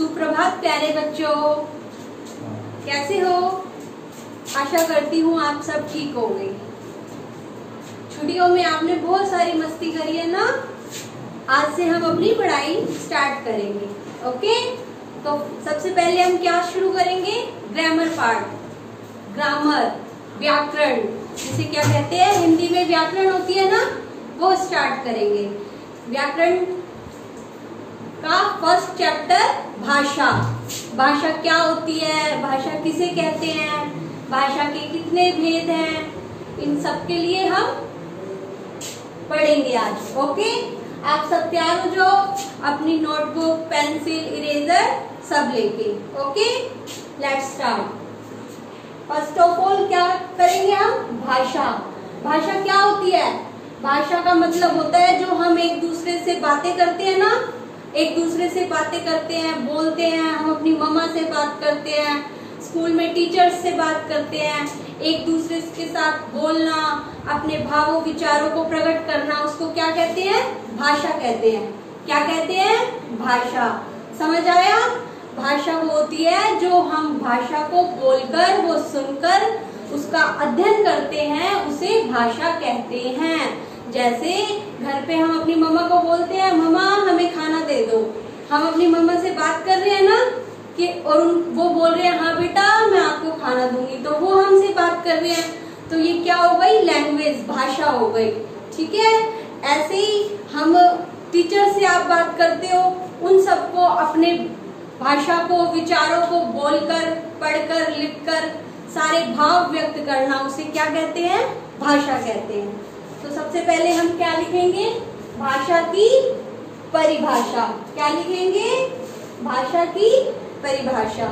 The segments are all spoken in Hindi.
सुप्रभात प्यारे बच्चों, कैसे हो? आशा करती हूँ आप सब ठीक होंगे। छुट्टियों में आपने बहुत सारी मस्ती करी है ना। आज से हम अपनी पढ़ाई स्टार्ट करेंगे। ओके, तो सबसे पहले हम क्या शुरू करेंगे? ग्रामर पार्ट, ग्रामर, व्याकरण, जिसे क्या कहते हैं हिंदी में व्याकरण होती है ना, वो स्टार्ट करेंगे। व्याकरण का फर्स्ट चैप्टर भाषा। भाषा क्या होती है, भाषा किसे कहते हैं, भाषा के कितने भेद हैं, इन सब के लिए हम पढ़ेंगे आज। ओके, आप सब तैयार हो जाओ अपनी नोटबुक, पेंसिल, इरेजर सब लेके। Okay, let's start. First of all क्या करेंगे हम? भाषा। भाषा क्या होती है? भाषा का मतलब होता है जो हम एक दूसरे से बातें करते हैं ना, एक दूसरे से बातें करते हैं, बोलते हैं। हम अपनी मम्मा से बात करते हैं, स्कूल में टीचर्स से बात करते हैं। एक दूसरे के साथ बोलना, अपने भावों विचारों को प्रकट करना, उसको क्या कहते हैं? भाषा कहते हैं। क्या कहते हैं? भाषा। समझ आया? भाषा वो होती है जो हम भाषा को बोलकर, वो सुनकर उसका अध्ययन करते हैं, उसे भाषा कहते हैं। जैसे घर पे हम अपनी मम्मा को बोलते हैं, मम्मा हमें खाना दे दो। हम अपनी मम्मा से बात कर रहे हैं ना कि, और वो बोल रहे हैं हाँ बेटा मैं आपको खाना दूंगी, तो वो हमसे बात कर रहे हैं। तो ये क्या हो गई? लैंग्वेज, भाषा हो गई। ठीक है, ऐसे ही हम टीचर से आप बात करते हो, उन सबको अपने भाषा को, विचारों को बोलकर, पढ़कर, लिखकर सारे भाव व्यक्त करना, उसे क्या कहते हैं? भाषा कहते हैं। तो सबसे पहले हम क्या लिखेंगे? भाषा की परिभाषा। क्या लिखेंगे? भाषा की परिभाषा।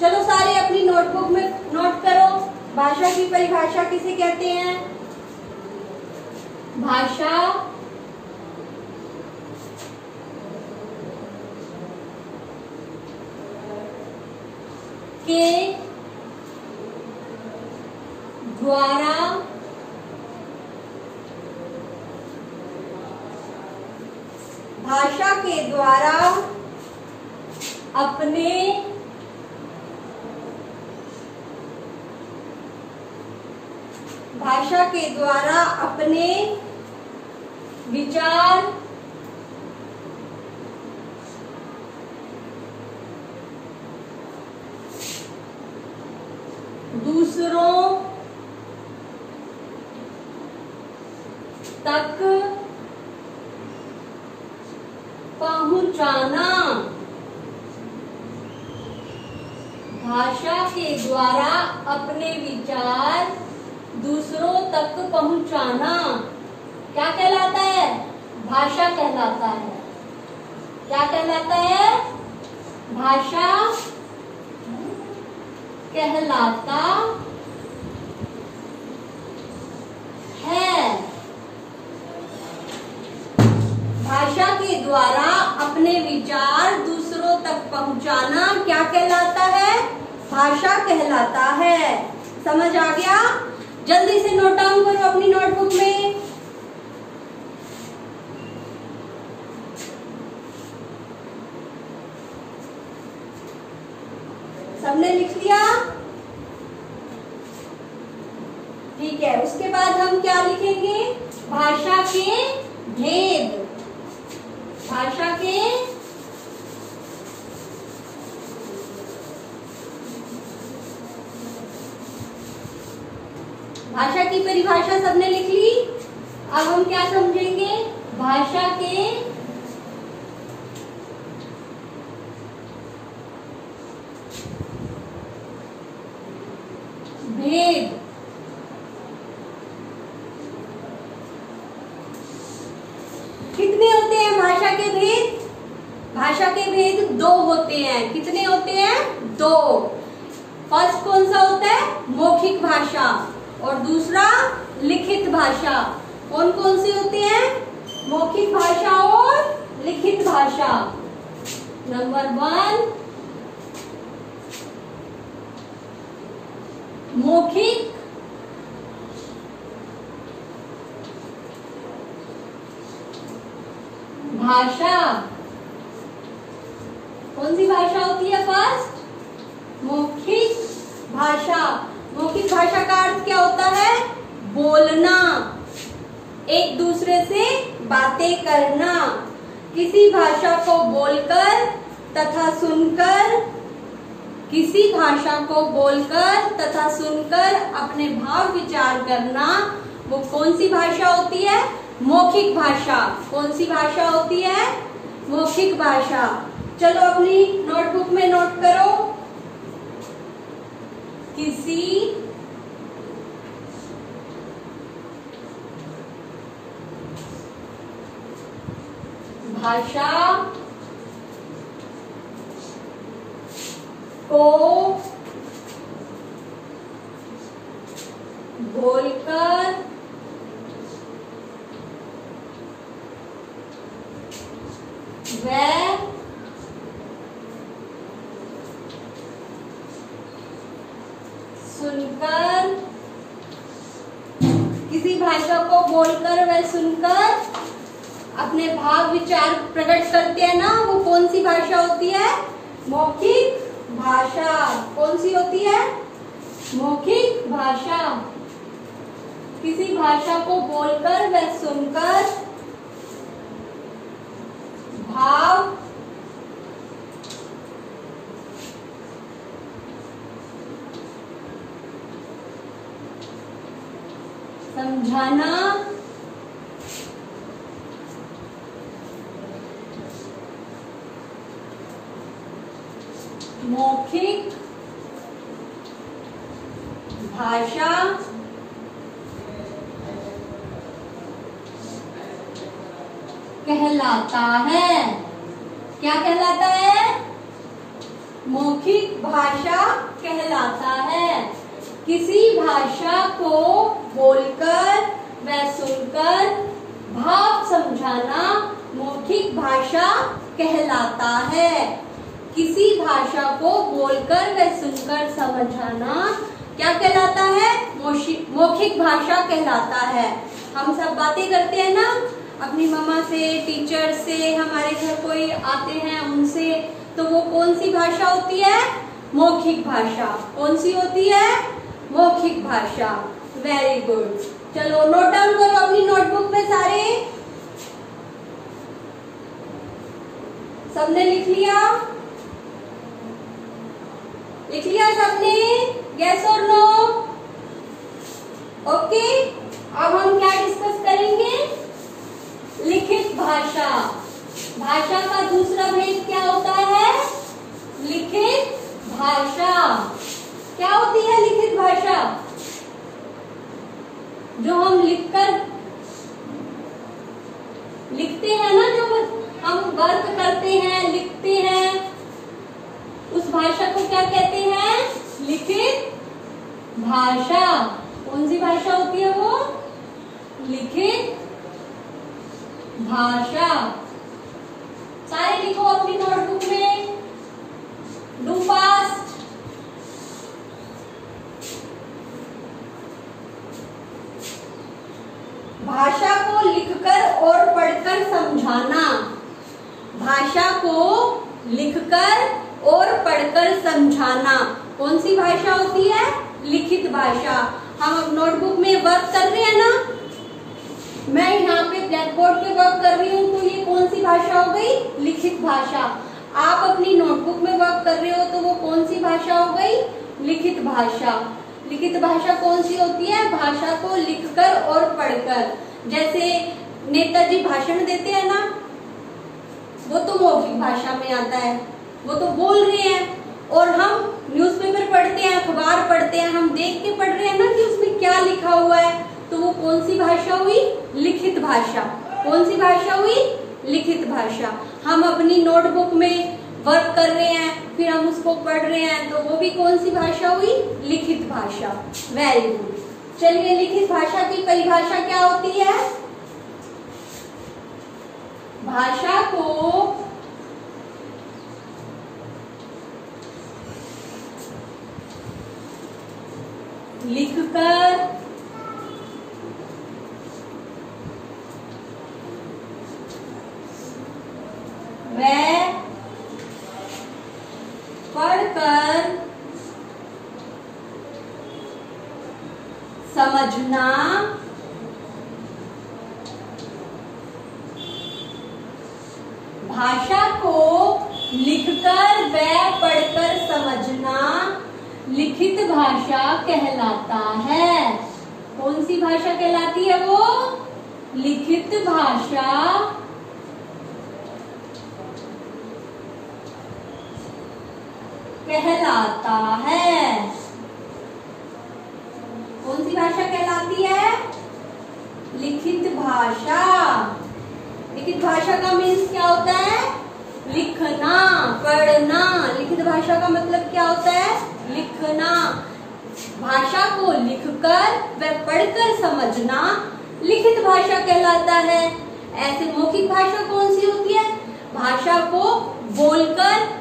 चलो सारे अपनी नोटबुक में नोट करो, भाषा की परिभाषा किसे कहते हैं? भाषा के द्वारा भाषा के द्वारा अपने भाषा के द्वारा अपने विचार दूसरों तक पहुंचाना। भाषा के द्वारा अपने विचार दूसरों तक पहुंचाना क्या कहलाता है? भाषा कहलाता है। क्या कहलाता है? भाषा कहलाता है। भाषा के द्वारा अपने विचार दूसरों तक पहुंचाना क्या कहलाता है? भाषा कहलाता है। समझ आ गया? जल्दी से नोट डाउन करो अपनी नोटबुक में। सबने लिख लिया? ठीक है, उसके बाद हम क्या लिखेंगे? भाषा के भेद। भाषा के भाषा की परिभाषा सबने लिख ली। अब हम क्या समझेंगे? भाषा के भेद। कितने होते हैं भाषा के भेद? भाषा के भेद दो होते हैं। कितने होते हैं? दो। फर्स्ट कौन सा होता है? मौखिक भाषा, और दूसरा लिखित भाषा। कौन कौन से होते हैं? मौखिक भाषा और लिखित भाषा। नंबर 1 मौखिक भाषा कौन सी भाषा होती है फर्स्ट? मौखिक भाषा। मौखिक भाषा का अर्थ क्या होता है? बोलना, एक दूसरे से बातें करना। किसी भाषा को बोलकर तथा सुनकर, किसी भाषा को बोलकर तथा सुनकर अपने भाव विचार करना, वो कौन सी भाषा होती है? मौखिक भाषा। कौन सी भाषा होती है? मौखिक भाषा। चलो अपनी नोटबुक में नोट करो, किसी भाषा को बोलकर व सुनकर, किसी भाषा को बोलकर व सुनकर अपने भाव विचार प्रकट करते हैं ना, वो कौन सी भाषा होती है? मौखिक भाषा। कौन सी होती है? मौखिक भाषा। किसी भाषा को बोलकर व सुनकर भाव समझाना, मौखिक भाषा कहलाता है। क्या कहलाता है? मौखिक भाषा कहलाता है। किसी भाषा को बोलकर व सुनकर भाव समझाना मौखिक भाषा कहलाता है। किसी भाषा को बोलकर व सुनकर समझाना क्या कहलाता है? मौखिक भाषा कहलाता है। हम सब बातें करते हैं ना अपनी मम्मा से, टीचर से, हमारे घर कोई आते हैं उनसे, तो वो कौन सी भाषा होती है? मौखिक भाषा। कौन सी होती है? मौखिक भाषा। Very good. चलो नोट डाउन करो अपनी नोटबुक में सारे। सबने लिख लिया? लिख लिया सबने? यस और नो? ओके। अब हम क्या डिस्कस करेंगे? लिखित भाषा। भाषा का दूसरा भेद क्या होता है? लिखित भाषा। क्या होती है लिखित भाषा? जो हम लिखते हैं ना, जो हम वर्क करते हैं, लिखते हैं, उस भाषा को क्या कहते हैं? लिखित भाषा। कौन सी भाषा होती है वो? लिखित भाषा। सारे लिखो अपनी नोटबुक में। Do fast. भाषा को लिखकर और पढ़कर समझाना। भाषा को लिखकर और पढ़कर समझाना कौन सी भाषा होती है? लिखित भाषा। हम अब नोटबुक में वर्क कर रहे हैं ना, मैं यहाँ पे ब्लैक बोर्ड पे वर्क कर रही हूँ, तो ये कौन सी भाषा हो गई? लिखित भाषा। आप अपनी नोटबुक में वर्क कर रहे हो तो वो कौन सी भाषा हो गई? लिखित भाषा। लिखित भाषा कौन सी होती है? भाषा को लिखकर और पढ़कर। जैसे नेताजी भाषण देते हैं ना, वो तो मौखिक भाषा में आता है, वो तो बोल रहे हैं। और हम न्यूज़पेपर पढ़ते हैं, अखबार पढ़ते हैं, हम देख के पढ़ रहे हैं ना कि उसमें क्या लिखा हुआ है, तो वो कौन सी भाषा हुई? लिखित भाषा। कौन सी भाषा हुई? लिखित भाषा। हम अपनी नोटबुक में वर्क कर रहे हैं, फिर हम उसको पढ़ रहे हैं, तो वो भी कौन सी भाषा हुई? लिखित भाषा। Very good. चलिए, लिखित भाषा की परिभाषा क्या होती है? भाषा को लिखकर व पढ़कर समझना, भाषा को लिखकर व पढ़कर समझना लिखित भाषा कहलाता है। कौन सी भाषा कहलाती है वो? लिखित भाषा कहलाता है। कौन सी भाषा कहलाती है? लिखित भाषा। लिखित भाषा का मीन्स क्या होता है? लिखना, पढ़ना। लिखित भाषा का मतलब क्या होता है? लिखना। भाषा को लिखकर व पढ़कर समझना लिखित भाषा कहलाता है। ऐसे मौखिक भाषा कौन सी होती है? भाषा को बोलकर